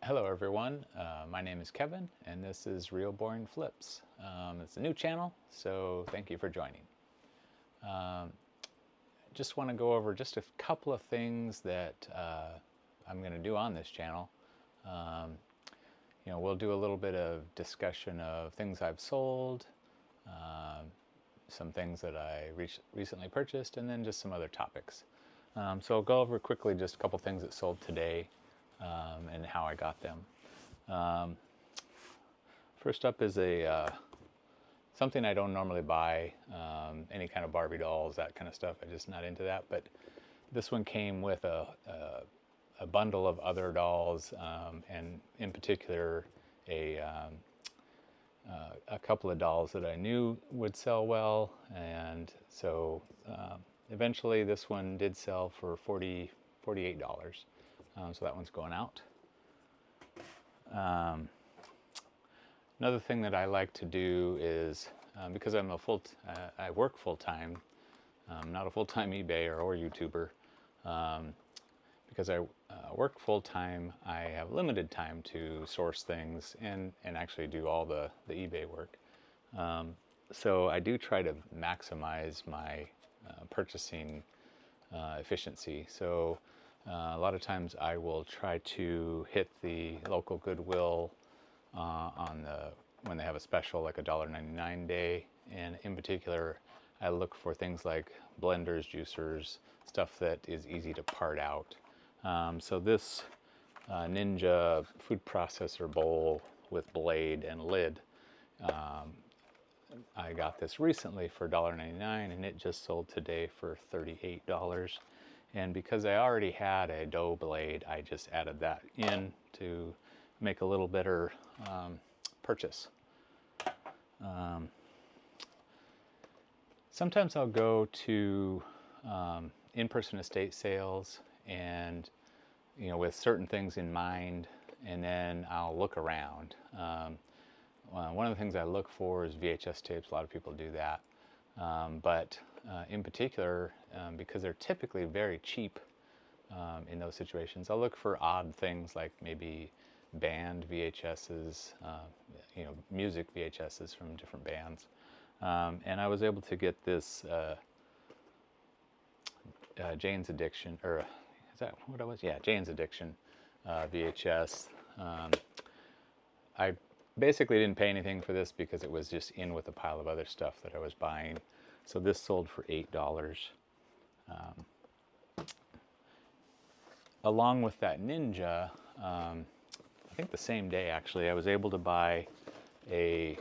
Hello everyone, my name is Kevin and this is Real Boring Flips. It's a new channel, so thank you for joining. Just want to go over just a couple of things that I'm going to do on this channel. We'll do a little bit of discussion of things I've sold, some things that I recently purchased, and then just some other topics. So I'll go over quickly just a couple things that sold today and how I got them. First up is something I don't normally buy, any kind of Barbie dolls, that kind of stuff. I'm just not into that. But this one came with a bundle of other dolls, and in particular a couple of dolls that I knew would sell well. And so eventually this one did sell for $48. So that one's going out. Another thing that I like to do is, because I work full-time, not a full-time eBayer or YouTuber, because I work full-time, I have limited time to source things and actually do all the eBay work. So I do try to maximize my purchasing efficiency. So a lot of times I will try to hit the local Goodwill when they have a special, like a $1.99 day, and in particular I look for things like blenders, juicers, stuff that is easy to part out. So this Ninja food processor bowl with blade and lid, I got this recently for $1.99 and it just sold today for $38. And because I already had a dough blade, I just added that in to make a little better purchase. Sometimes I'll go to in-person estate sales and, with certain things in mind, and then I'll look around. One of the things I look for is VHS tapes. A lot of people do that. But in particular, because they're typically very cheap in those situations, I'll look for odd things like maybe band VHSs, music VHSs from different bands. And I was able to get this Jane's Addiction, or is that what it was? Yeah, Jane's Addiction VHS. I basically didn't pay anything for this because it was just in with a pile of other stuff that I was buying. So this sold for $8. Along with that Ninja, I think the same day actually, I was able to buy if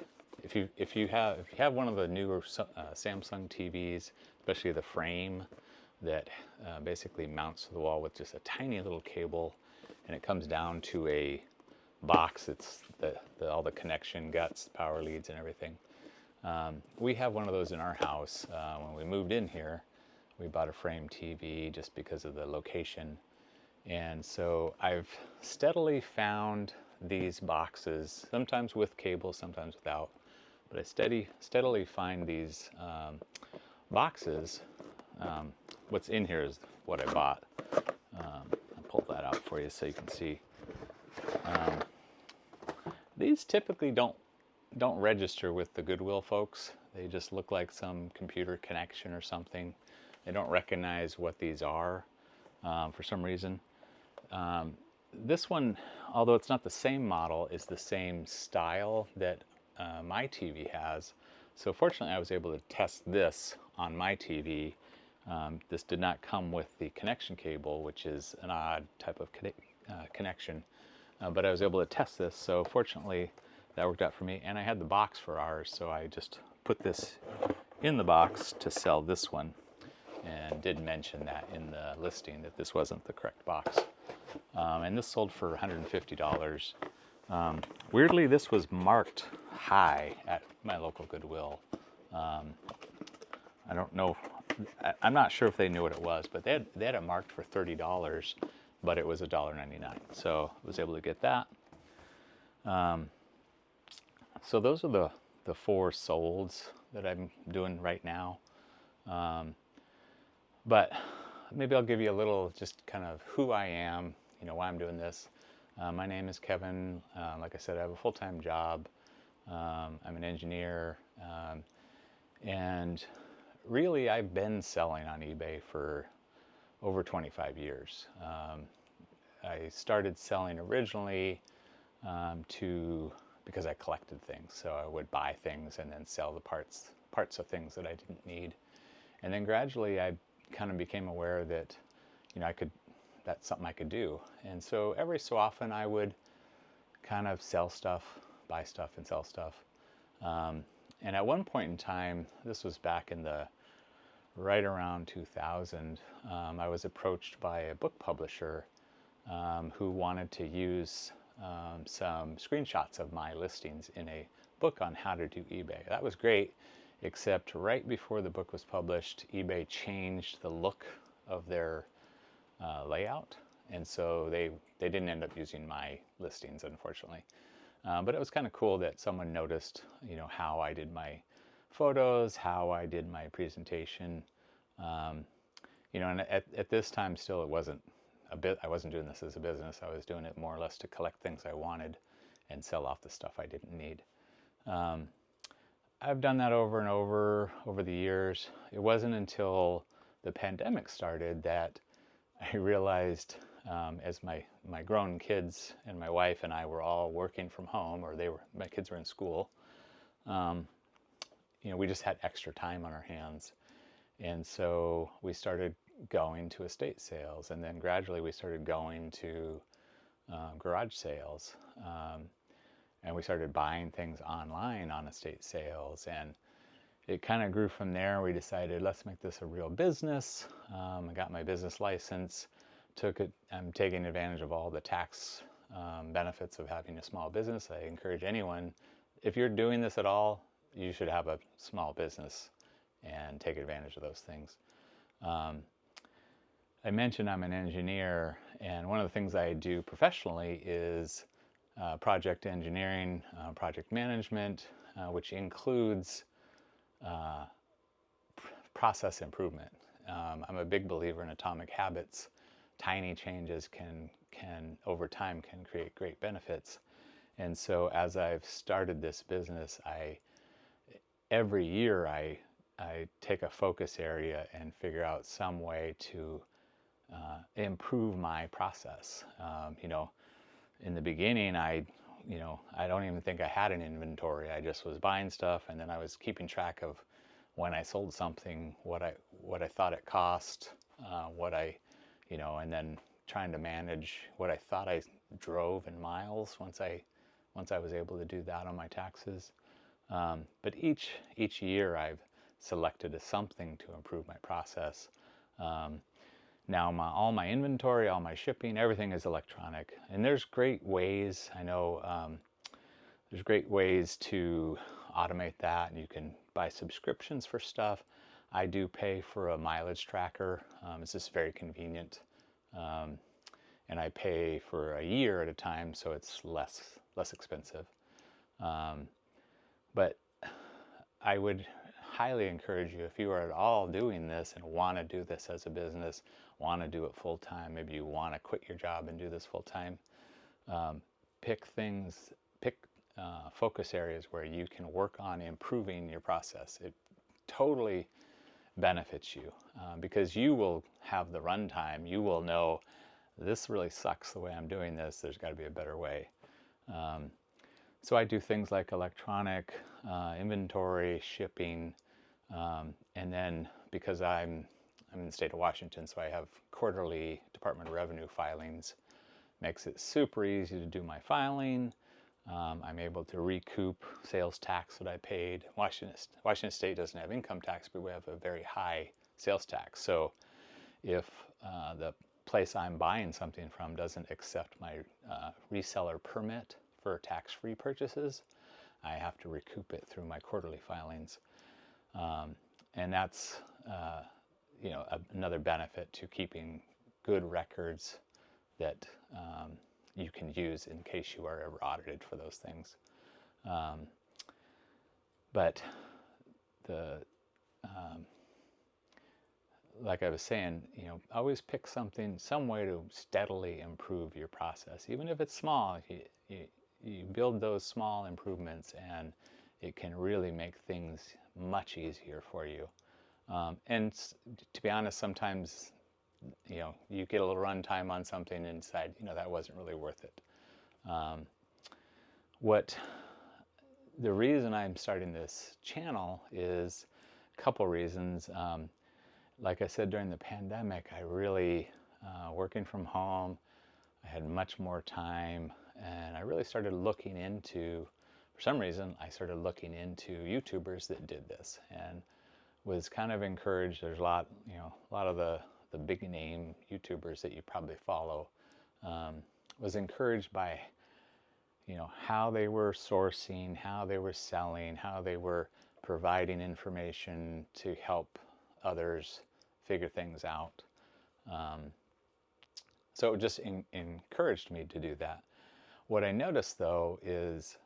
you have one of the newer Samsung TVs, especially the frame that basically mounts to the wall with just a tiny little cable, and it comes down to a box. It's all the connection guts, power leads, and everything. We have one of those in our house. When we moved in here, we bought a frame TV just because of the location. And so I've steadily found these boxes, sometimes with cable, sometimes without, but I steadily find these boxes. What's in here is what I bought. I'll pull that out for you so you can see. These typically don't register with the Goodwill folks. They just look like some computer connection or something. They don't recognize what these are for some reason. This one, although it's not the same model, is the same style that my TV has. So fortunately I was able to test this on my TV. This did not come with the connection cable, which is an odd type of connection. But I was able to test this, so fortunately that worked out for me. And I had the box for ours, so I just put this in the box to sell this one, and did mention that in the listing that this wasn't the correct box. And this sold for $150. Weirdly, this was marked high at my local Goodwill. I don't know, I'm not sure if they knew what it was, but they had it marked for $30, but it was $1.99. So I was able to get that. So those are the 4 solds that I'm doing right now. But maybe I'll give you a little just kind of who I am, why I'm doing this. My name is Kevin. Like I said, I have a full-time job. I'm an engineer, and really I've been selling on eBay for over 25 years. I started selling originally because I collected things, so I would buy things and then sell the parts of things that I didn't need. And then gradually I kind of became aware that, that's something I could do. And so every so often I would kind of sell stuff, buy stuff and sell stuff. And at one point in time, this was back in the right around 2000, I was approached by a book publisher who wanted to use some screenshots of my listings in a book on how to do eBay. That was great, except right before the book was published, eBay changed the look of their layout, and so they didn't end up using my listings, unfortunately. But it was kind of cool that someone noticed, how I did my photos, how I did my presentation. And at this time, still, it wasn't I wasn't doing this as a business. I was doing it more or less to collect things I wanted and sell off the stuff I didn't need. I've done that over and over the years. It wasn't until the pandemic started that I realized, as my grown kids and my wife and I were all working from home, or my kids were in school, we just had extra time on our hands. And so we started going to estate sales, and then gradually we started going to garage sales, and we started buying things online on estate sales, and it kind of grew from there. We decided, let's make this a real business. I got my business license, I'm taking advantage of all the tax benefits of having a small business. I encourage anyone, if you're doing this at all, you should have a small business and take advantage of those things. I mentioned I'm an engineer, and one of the things I do professionally is project engineering, project management, which includes process improvement. I'm a big believer in atomic habits. Tiny changes can over time can create great benefits. And so as I've started this business, every year I take a focus area and figure out some way to improve my process. In the beginning, I don't even think I had an inventory. I just was buying stuff, and then I was keeping track of when I sold something, what I thought it cost, and then trying to manage what I thought I drove in miles once I was able to do that on my taxes. But each year I've selected something to improve my process. Now all my inventory, all my shipping, everything is electronic, and there's great ways. I know there's great ways to automate that, and you can buy subscriptions for stuff. I do pay for a mileage tracker. It's just very convenient, and I pay for a year at a time, so it's less expensive. But I would highly encourage you, if you are at all doing this and want to do this as a business, want to do it full time, maybe you want to quit your job and do this full time, pick focus areas where you can work on improving your process. It totally benefits you because you will have the runtime. You will know, this really sucks the way I'm doing this. There's got to be a better way. So I do things like electronic inventory, shipping, and then because I'm in the state of Washington, so I have quarterly Department of Revenue filings. Makes it super easy to do my filing. I'm able to recoup sales tax that I paid. Washington State doesn't have income tax, but we have a very high sales tax. So if the place I'm buying something from doesn't accept my reseller permit for tax-free purchases, I have to recoup it through my quarterly filings. And that's another benefit to keeping good records that you can use in case you are ever audited for those things. But like I was saying, always pick some way to steadily improve your process. Even if it's small, you build those small improvements and it can really make things much easier for you. And to be honest, sometimes, you get a little runtime on something and decide, that wasn't really worth it. What the reason I'm starting this channel is a couple reasons. Like I said, during the pandemic, I really, working from home, I had much more time, and I really started looking into, for some reason, I started looking into YouTubers that did this, and was kind of encouraged. There's a lot of the big name YouTubers that you probably follow. Was encouraged by, how they were sourcing, how they were selling, how they were providing information to help others figure things out. So it just encouraged me to do that. What I noticed though is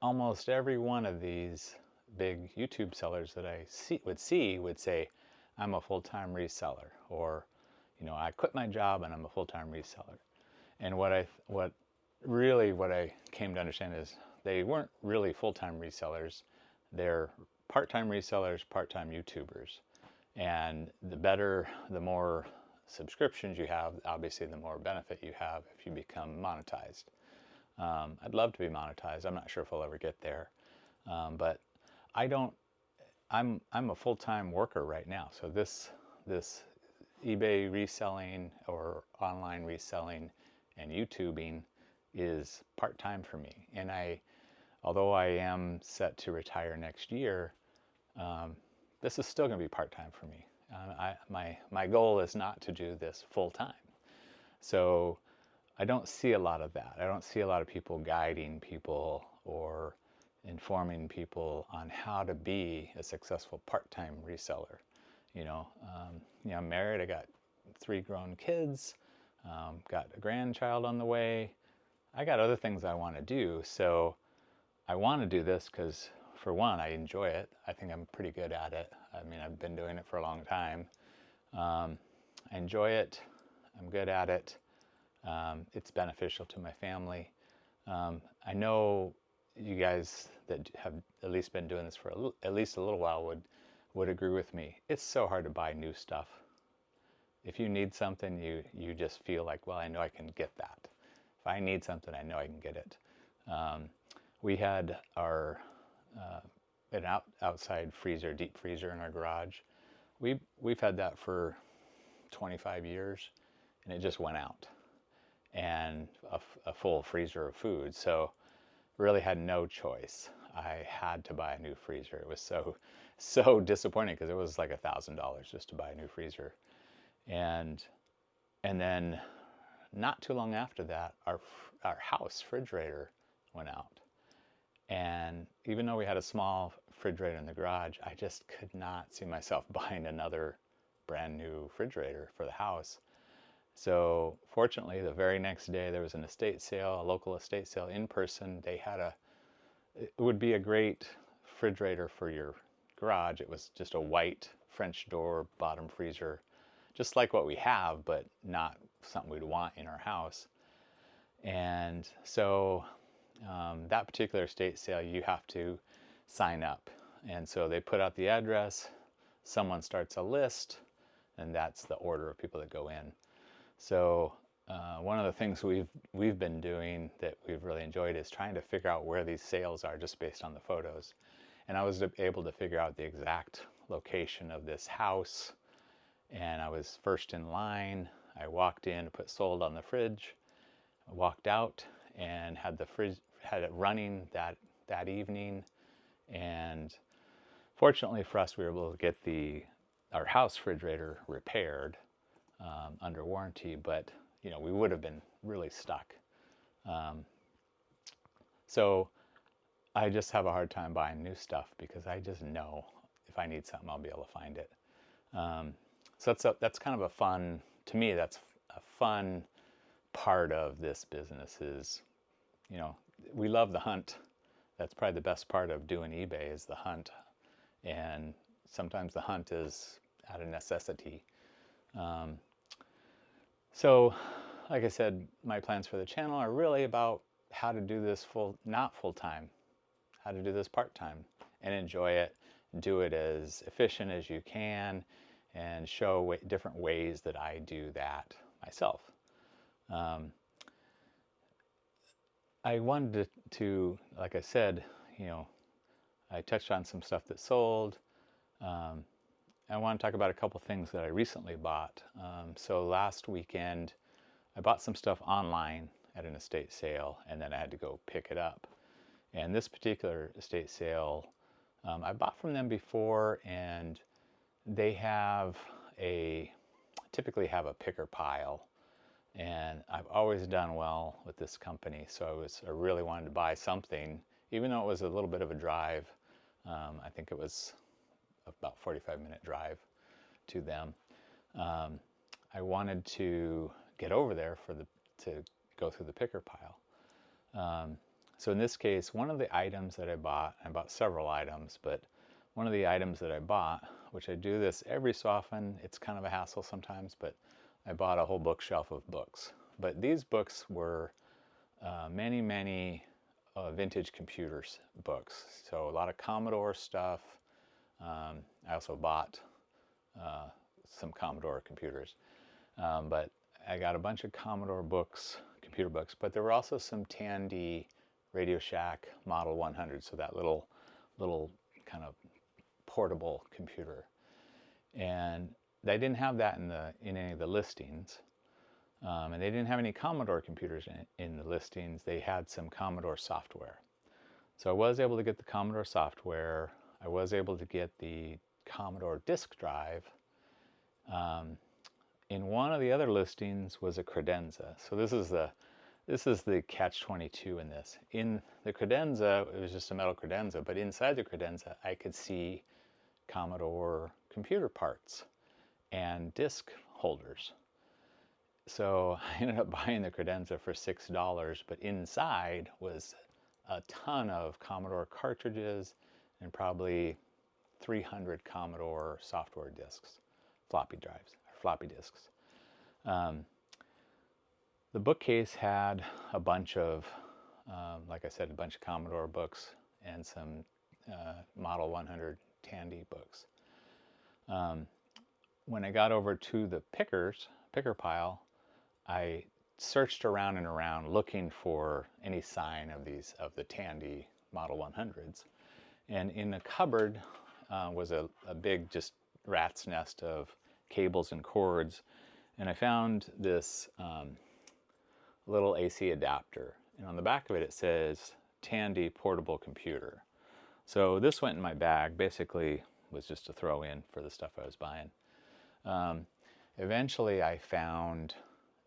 almost every one of these big YouTube sellers that I would say, I'm a full-time reseller, or, I quit my job and I'm a full-time reseller. And what I came to understand is they weren't really full-time resellers. They're part-time resellers, part-time YouTubers. And the more subscriptions you have, obviously the more benefit you have if you become monetized. I'd love to be monetized. I'm not sure if I'll ever get there. But I'm a full-time worker right now. So this eBay reselling or online reselling and YouTubing is part-time for me. And although I am set to retire next year, this is still going to be part-time for me. My goal is not to do this full-time. So I don't see a lot of that. I don't see a lot of people guiding people or informing people on how to be a successful part-time reseller. I'm married. I got 3 grown kids, got a grandchild on the way. I got other things I want to do. So I want to do this because, for one, I enjoy it. I think I'm pretty good at it. I mean, I've been doing it for a long time. I enjoy it. I'm good at it. It's beneficial to my family. I know you guys that have at least been doing this for at least a little while would agree with me. It's so hard to buy new stuff. If you need something, you just feel like, well, I know I can get that. If I need something, I know I can get it. We had an outside freezer, deep freezer in our garage. We've had that for 25 years, and it just went out. And a full freezer of food. So really had no choice. I had to buy a new freezer. It was so disappointing because it was like $1,000 just to buy a new freezer. And then not too long after that, our house refrigerator went out. And even though we had a small refrigerator in the garage, I just could not see myself buying another brand new refrigerator for the house. So fortunately, the very next day there was an estate sale, a local estate sale in person. It would be a great refrigerator for your garage. It was just a white French door bottom freezer, just like what we have, but not something we'd want in our house. And so that particular estate sale, you have to sign up. And so they put out the address, someone starts a list, and that's the order of people that go in. So one of the things we've been doing that we've really enjoyed is trying to figure out where these sales are just based on the photos. And I was able to figure out the exact location of this house. And I was first in line. I walked in, put sold on the fridge, walked out, and had it running that evening. And fortunately for us, we were able to get our house refrigerator repaired under warranty, but we would have been really stuck. So I just have a hard time buying new stuff because I just know if I need something, I'll be able to find it. So that's kind of a fun, to me, that's a fun part of this business is, we love the hunt. That's probably the best part of doing eBay is the hunt. And sometimes the hunt is out of necessity. So, like I said, my plans for the channel are really about how to do this not full-time, how to do this part-time and enjoy it, do it as efficient as you can, and show different ways that I do that myself. I wanted to, like I said, I touched on some stuff that sold. I want to talk about a couple things that I recently bought. So last weekend, I bought some stuff online at an estate sale, and then I had to go pick it up. And this particular estate sale, I bought from them before, and they typically have a picker pile. And I've always done well with this company, so I really wanted to buy something, even though it was a little bit of a drive. I think it was about 45-minute drive to them. I wanted to get over there to go through the picker pile. So in this case, one of the items that I bought several items, but one of the items that I bought, which I do this every so often, it's kind of a hassle sometimes, but I bought a whole bookshelf of books. But these books were many vintage computers books. So a lot of Commodore stuff. I also bought some Commodore computers. But I got a bunch of Commodore books, computer books, but there were also some Tandy Radio Shack Model 100, so that little kind of portable computer. And they didn't have that in any of the listings. And they didn't have any Commodore computers in the listings. They had some Commodore software. So I was able to get the Commodore software. I was able to get the Commodore disk drive. In one of the other listings was a credenza. So this is the catch-22 in this. In the credenza, it was just a metal credenza, but inside the credenza, I could see Commodore computer parts and disk holders. So I ended up buying the credenza for $6, but inside was a ton of Commodore cartridges and probably 300 Commodore software disks, floppy disks. The bookcase had a bunch of, like I said, a bunch of Commodore books and some Model 100 Tandy books. When I got over to the picker pile, I searched around and around looking for any sign of the Tandy Model 100s. And in the cupboard was a big just rat's nest of cables and cords. And I found this little AC adapter. And on the back of it, it says Tandy portable computer. So this went in my bag, basically was just to throw in for the stuff I was buying. Eventually I found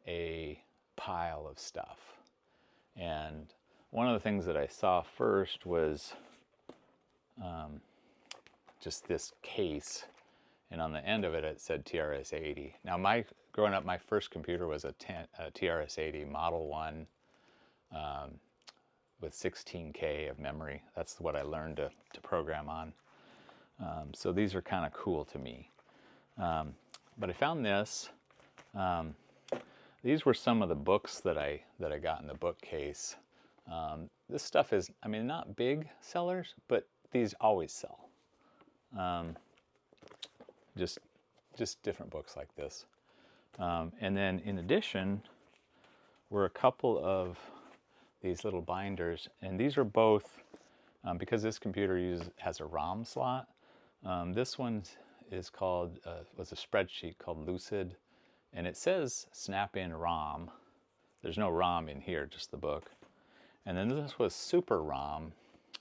a pile of stuff. And one of the things that I saw first was just this case. And on the end of it, it said TRS-80. Now, growing up, my first computer was a TRS-80 Model 1 with 16K of memory. That's what I learned to program on. So these are kind of cool to me. But I found this. These were some of the books that I got in the bookcase. This stuff is, I mean, not big sellers, but these always sell. Just different books like this. And then in addition were a couple of these little binders, and these are both, because this computer has a ROM slot. This one was a spreadsheet called Lucid, and it says snap-in ROM. There's no ROM in here, just the book. And then this was Super ROM,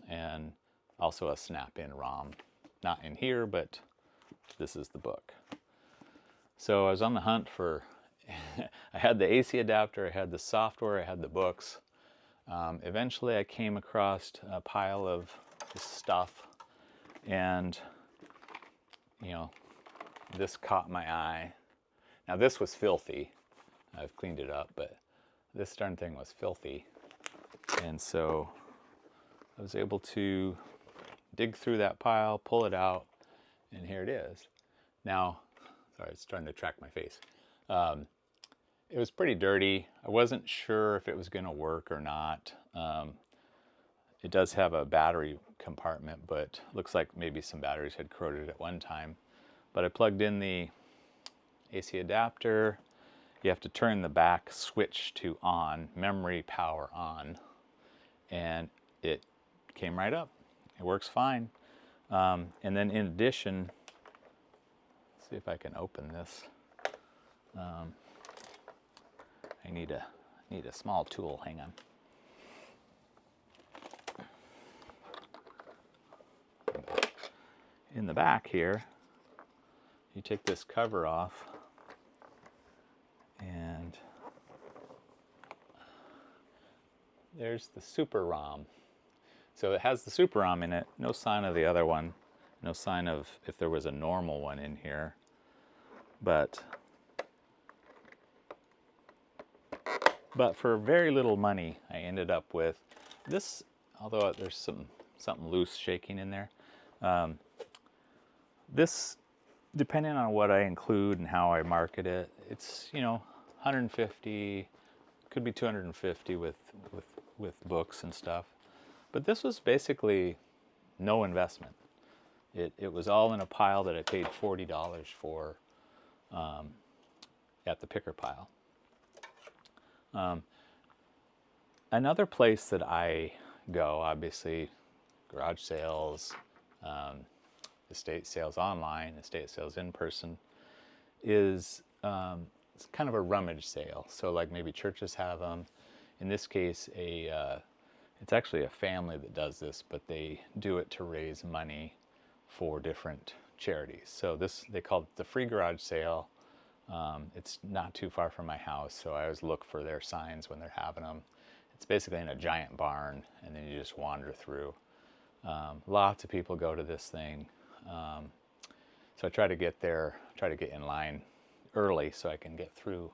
and also a snap-in ROM. Not in here, but this is the book. So I was on the hunt for, I had the AC adapter, I had the software, I had the books. Eventually I came across a pile of this stuff, and this caught my eye. Now this was filthy. I've cleaned it up, but this darn thing was filthy. And so I was able to dig through that pile, pull it out, and here it is. Now, Sorry, it's trying to track my face. It was pretty dirty. I wasn't sure if it was going to work or not. It does have a battery compartment, but looks like maybe some batteries had corroded at one time. But I plugged in the AC adapter. You have to turn the back switch to on, memory power on, and it came right up. It works fine. And then in addition, let's see if I can open this. I need a small tool. Hang on. In the back here, you take this cover off, and there's the Super ROM. So it has the Super ROM in it. No sign of the other one. No sign of if there was a normal one in here. But for very little money, I ended up with this. Although there's something loose shaking in there. This, depending on what I include and how I market it, it's 150, could be 250 with books and stuff. But this was basically no investment. It was all in a pile that I paid $40 for at the picker pile. Another place that I go, obviously, garage sales, estate sales online, estate sales in person, is it's kind of a rummage sale. So like maybe churches have them. In this case, it's actually a family that does this, but they do it to raise money for different charities. So they call it the free garage sale. It's not too far from my house, so I always look for their signs when they're having them. It's basically in a giant barn, and then you just wander through. Lots of people go to this thing. So I try to get in line early so I can get through.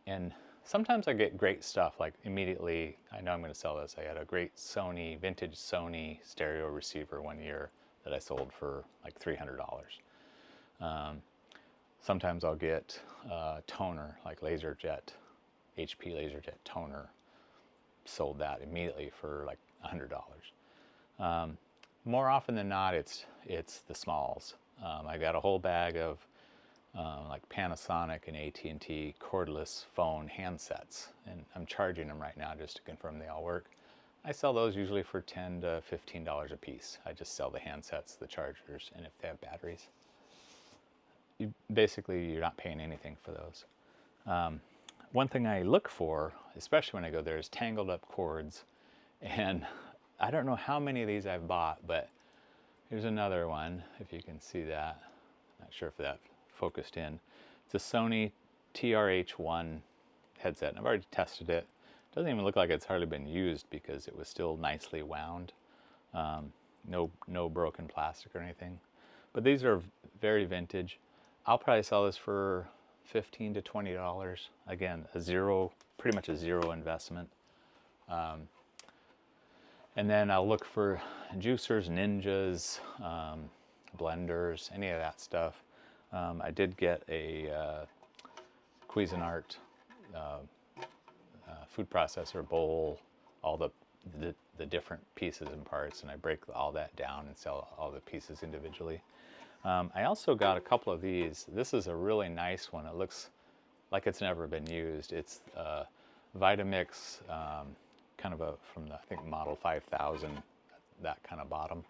And sometimes I get great stuff, like immediately, I know I'm going to sell this. I had a great vintage Sony stereo receiver one year that I sold for like $300. Sometimes I'll get toner, like HP LaserJet toner, sold that immediately for like $100. More often than not, it's the smalls. I got a whole bag of like Panasonic and AT&T cordless phone handsets, and I'm charging them right now just to confirm they all work. I sell those usually for $10 to $15 a piece. I just sell the handsets, the chargers, and if they have batteries. You're not paying anything for those. One thing I look for, especially when I go there, is tangled up cords. And I don't know how many of these I've bought, but here's another one, if you can see that. Not sure if that focused in. It's a Sony TRH1 headset, and I've already tested it. It doesn't even look like it's hardly been used because it was still nicely wound. No broken plastic or anything. But these are very vintage. I'll probably sell this for $15 to $20. Again, pretty much a zero investment. And then I'll look for juicers, ninjas, blenders, any of that stuff. I did get a Cuisinart food processor bowl, all the different pieces and parts, and I break all that down and sell all the pieces individually. I also got a couple of these. This is a really nice one. It looks like it's never been used. It's Vitamix, kind of from the, I think, model 5000, that kind of bottom.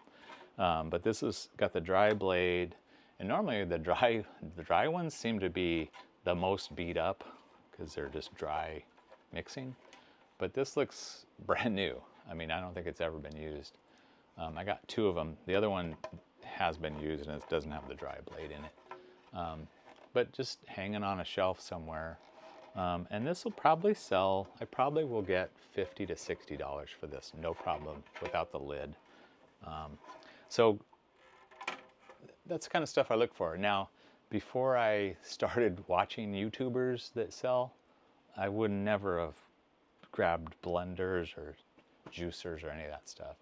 But this has got the dry blade, and normally the dry ones seem to be the most beat up because they're just dry mixing. But this looks brand new. I mean, I don't think it's ever been used. I got two of them. The other one has been used and it doesn't have the dry blade in it. But just hanging on a shelf somewhere. And this will probably sell, I probably will get $50 to $60 for this, no problem, without the lid. So that's the kind of stuff I look for. Now, before I started watching YouTubers that sell, I would never have grabbed blenders or juicers or any of that stuff.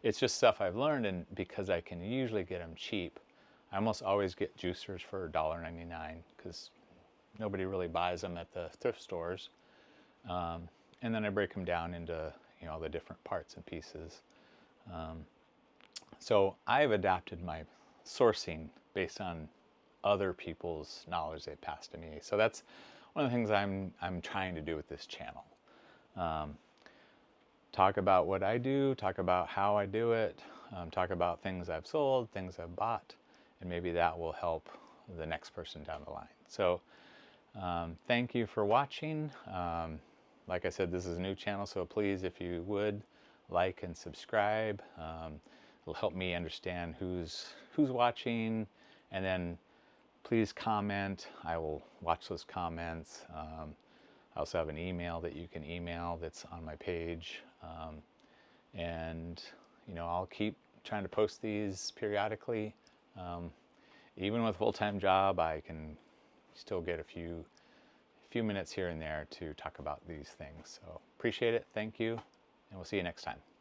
It's just stuff I've learned, and because I can usually get them cheap, I almost always get juicers for $1.99 because nobody really buys them at the thrift stores. And then I break them down into, you know, the different parts and pieces. So I've adapted my sourcing based on other people's knowledge they passed to me. So that's one of the things I'm trying to do with this channel. Talk about what I do, talk about how I do it, talk about things I've sold, things I've bought, and maybe that will help the next person down the line. So thank you for watching. Like I said, this is a new channel, so please, if you would, like and subscribe. It'll help me understand who's watching, and then please comment. I will watch those comments. I also have an email that you can email that's on my page. And, you know, I'll keep trying to post these periodically. Even with a full-time job, I can still get a few minutes here and there to talk about these things. So appreciate it. Thank you. And we'll see you next time.